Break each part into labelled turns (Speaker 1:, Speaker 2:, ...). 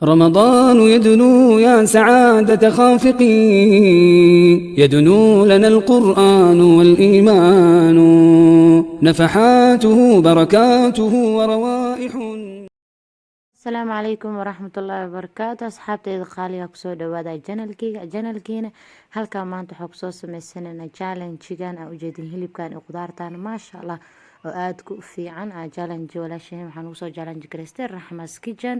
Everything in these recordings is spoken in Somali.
Speaker 1: رمضان يدنو يا سعادة خافقين، يدنو لنا القرآن والإيمان، نفحاته بركاته وروائح.
Speaker 2: السلام عليكم ورحمة الله وبركاته. أصحابتي qaaliga kusoo dhawaada janalkiina halka maanta waxaa kusoo sameysanaynaa challenge-gan aa ujeedin hilibkan iyo qudaartan maasha Allah oo aad ku fiican challenge walaashay waxaan ugu soo challenge gareystay Raxmas Kitchen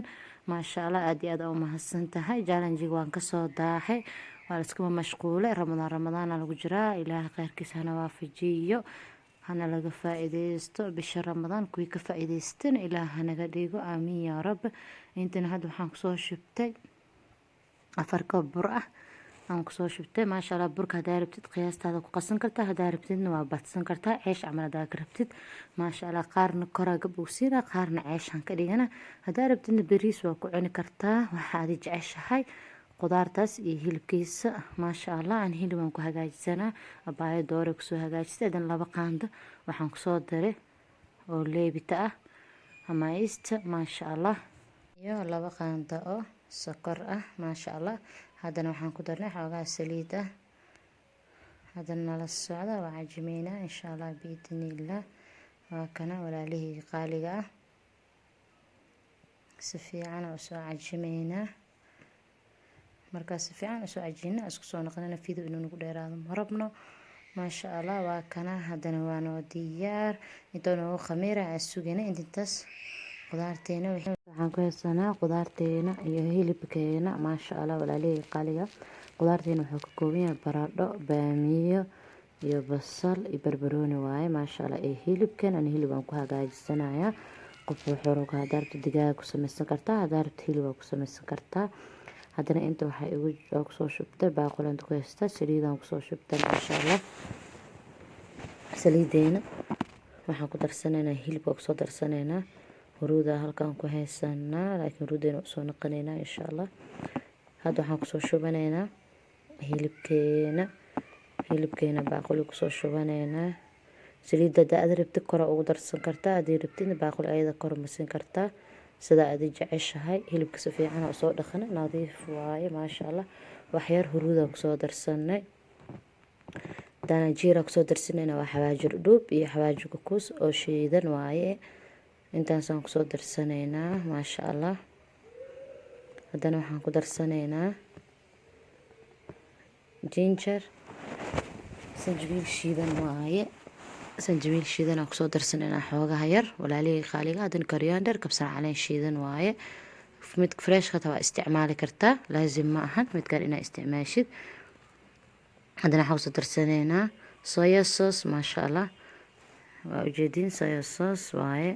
Speaker 2: maasha Allah aad iyo aad u mahadsan tahay challenge-ga waan ka soo daahay waa iska mashquulay ramadaan lagu jiraa ilaahay khayrkiisa hana waafajiyo hana laga faa'iideysto bisha ramadaan kuwii ka faa'iideysteen ilaah hanaga dhigo aamiin yaa rab. intana hadda waxaan kusoo shubtay 4 koob bur ah aan kusoo shubtay maasha Allah burka hadaa rabtid qiyaastaada ku qasan kartaa hadaa rabtidna waa badsan kartaa ceesh camal hadaa ka rabtid maasha Allah qaarna koraa gab u siina qaarna ceeshan ka dhigana hadaa rabtidna bariis waa ku cuni kartaa waxa aad jeceshahay qudaartaas iyo hilibkiisa maasha Allah aan hilib aan ku hagaajisanaa abaaya doore ku soo hagaajistay dan 2 qaando waxaan ku soo daray oo leebita ah ama ista maasha Allah iyo 2 qaando oo sokor ah maasha Allah haddana waxaan ku darnay xoogaa saliid ah haddana la socda waa cajimeena insha Allah biidnillah waa kana walaalihii qaaliga ah si fiican oo soo cajimeena markaas si fiican soo cajiina isku soo noqonana fiido inuu nagu dheeraado marabno maasha Allah waa kana haddana waa noo diyaar intoona khamiira sugina intaas qudaarteena waxaan ku haysanaa qudaarteena iyo hilibkeena maasha Allah walaalihii qaaliga qudaarteena wuxuu ka kooban yahay baradho baamiyo iyo basal iyo barbarooni waaye maasha Allah ee hilibkan aan hilib aan ku hagaajisanayaa qof wuxuu rabaa daarta digaag ku samaysan kartaa daarta hilib ku samaysan kartaa haddana inta waxay ugu soo shubtay baaquli ku haysta saliidaan ku soo shubtay maasha Allah saliideena waxaan ku darsanaynaa hilib ku soo darsanaynaa huruuda halkaan ku haysanaa laakiin huruudeena soo naqanaynaa insha Allah hadda waxaan ku soo shubanaynaa hilibkeena baaquli ku soo shubanaynaa saliidda aad rabtid kor ugu darsan kartaa haddii rabtid baaquli ayada kor masin kartaa sida aad jeceshahay hilibka si fiican oo soo dhaqana nadiif waaye maasha Allah wax yar huruuda ku soo darsanay dana jiira ku soo darsanayna waa xawaajir dhuub iyo xawaajir kuus oo shiidan waaye intaas aan ku soo darsanaynaa maasha Allah haddana waxaan ku darsanaynaa ginger sanjabiil shiidan waaye sanjabiil shiidan ku soo darsanaynaa xoogaha yar walaalihii qaaliga haddana koriander kabsar caleen shiidan waaye mid fresh ka taa isticmaali kartaa laazim ma ahan mid gaar inaa isticmaashid haddana waxaan ku soo darsanaynaa soya sauce maasha Allah waa ujeedin soya sauce waaye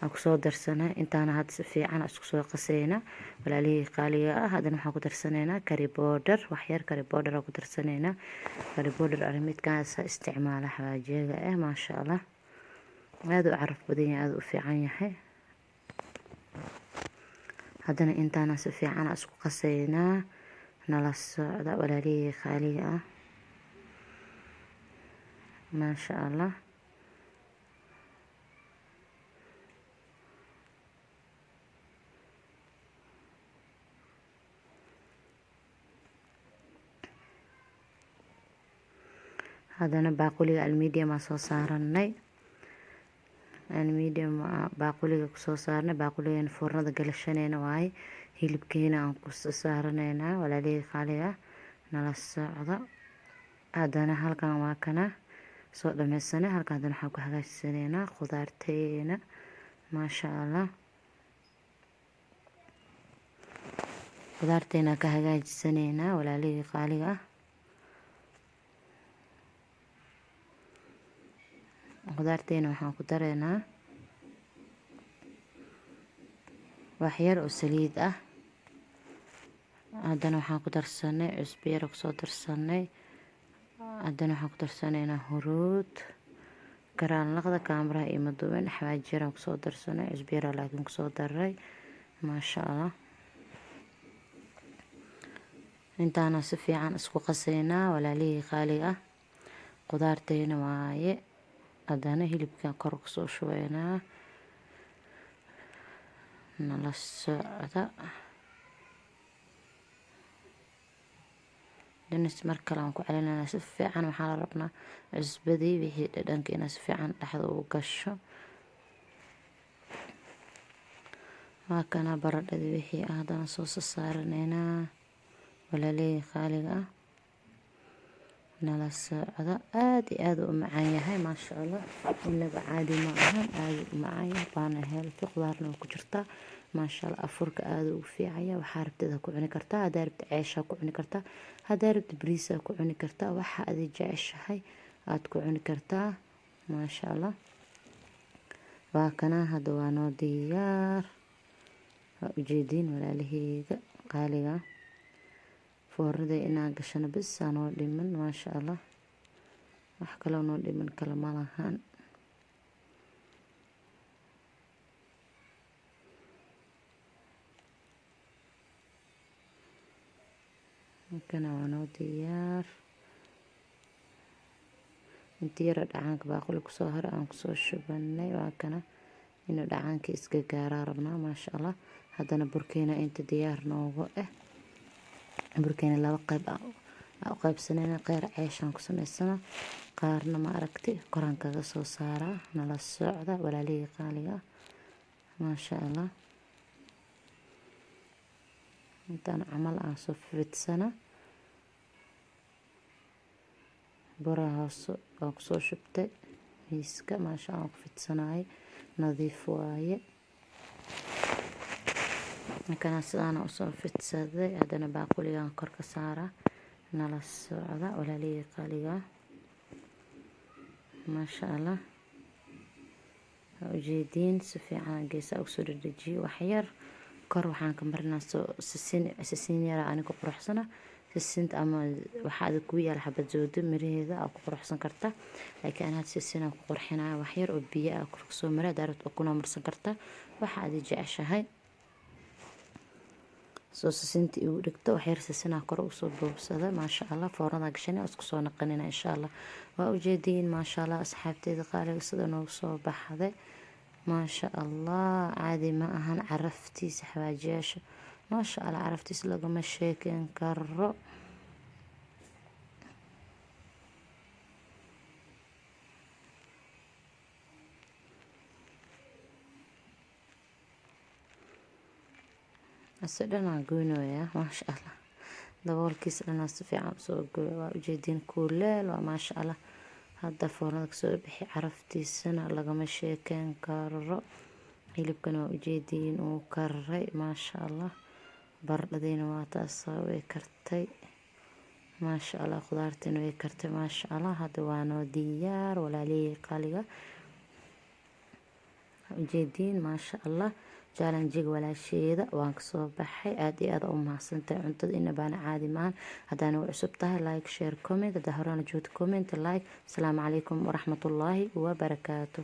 Speaker 2: aan ku soo darsanay intaana had si fiican isku soo qasayna walaalihii qaaliga ah haddana waxaan ku darsanaynaa curry powder wax yar curry powder ku darsanaynaa curry powder midkaas isticmaala xawaajiga maasha Allah aad u caraf badan yahay aad u fiican yahay haddana intaana si fiican isku qasaynaa nala socda walaalihii qaaliga ah maasha Allah haddana baaquliga aluminium aan soo saaranay aluminium baaquliga ku soo saarnay baaquligan foornada galashanayna waaye hilibkeena aan ku saaranaynaa walaalihii qaaliga nala socda haddana halkan waa kana soo dhameysanay halkan haddana waxaan ku hagaajisanaynaa qudaarteena maasha Allah qudaarteena ka hagaajisanaynaa walaalihii qaaliga qudaarteena waxaan ku dareynaa wax yar oo saliid ah haddana waxaan ku darsanay cusbo yar ku soo darsanay haddana waxaan ku darsanaynaa huruud garaan laqda kaamiraha iyo madoobeen xawaajir aan ku soo darsanay cusbo yar laakiin ku soo daray maasha Allah intaana si fiican isku qasaynaa walaalihii qaaliga ah qudaarteena waaye haddana hilibkan kor ku soo shubaynaa nala socda. danis mar kale aan ku celinayna si fiican. waxaa la rabnaa cusbadii wixii dhadhanka inaa si fiican dhexda ugu gasho. waa kana baradhadii wixii haddana soo saaraneynaa walaaley qaaliga ah. nala socda. aad iyo aad u macaan yahay maasha allah. inaba caadi ma ahan, aad u macaan yahay baana heelka qudaarna ku jirtaa maasha allah. afurka aad ugu fiicanya. waxaa rabtida ku cuni kartaa, hadaa rabta ceesha ku cuni kartaa, hadaa rabta bariisa ku cuni kartaa. waxa aad jeceshahay aad ku cuni kartaa maasha allah. waa kana hadda waa noo diyaar. waa ujeediin walaalaheyga qaaliga. foorada inaa gashana bis noo dhiman maasha allah. wax kaloo noo dhiman kala ma lahan. kana waa noo diyaar. intii yara dhacaanka baaquli kusoo hara aan kusoo shubanay. waa kana inuu dhacaanka iska gaaraa rabnaa maasha allah. haddana burkeena inta diyaar noogu burkeena laba qayb u qaybsanayna. qeyr ceeshaan ku samaysana, qaarna ma aragti koraan kaga soo saaraa. nala socda walaalihii qaaliga maasha allah. intaan camal aan soo fidsana. buraha hoose aan kusoo shubtay miiska maasha allah. ku fidsanaaye nadiif waaye. markana sidaana usoo fidsaday. haddana baaquligaan kor ka saaraa. nala socda walaalihii qaaliga maasha allah. ujeediin si fiican geesaa ugu soo dhadhajiyay. waxyar kor waxaan ka marinaa sisin yara aniga quruxsana. sisinta ama waxaad ku yaal xabad zoodo miraheeda aad ku quruxsan kartaa. laakiin anaad sisin ku qurxinaa. waxyar oo biyo ah kor soo maraa. daarad kuna marsan kartaa waxa aad jeceshahay. soo sisinta igu dhigto waxyar sisinaa kor u soo boobsada maasha allah. foornada gashan isku soo naqanina insha allah. waa ujeediin maasha allah asxaabteeda qaaliga sida noogu soo baxday maasha allah. caadi ma ahan caraftiisa xawaajiyaasha maasha allah. caraftiisa lagama sheekeyn karo. dhanaa goynooyaa maasha allah. daboolkiisa dhanaa si fiican usoo gooya. waa ujeediin kuuleel waa maasha allah. hadda foornada kasoo bixi. caraftiisana lagama sheekeyn karo. hilibkana waa ujeediin uu karay maasha allah. baradhadiina waa taasaa way kartay maasha allah. qudaartiina way kartay maasha allah. hadda waa noo diyaar walaalihii qaaliga. ujeediin maasha allah. jaalanjiga walaasheeda waan kasoo baxay. aad iyo aad u mahadsantahay. cuntada inabaana caadi maahan. haddaana u cusub tahay like share comment. haddaa horena joogto comment like. asalaamu calaykum waraxmatullaahi wabarakaatu.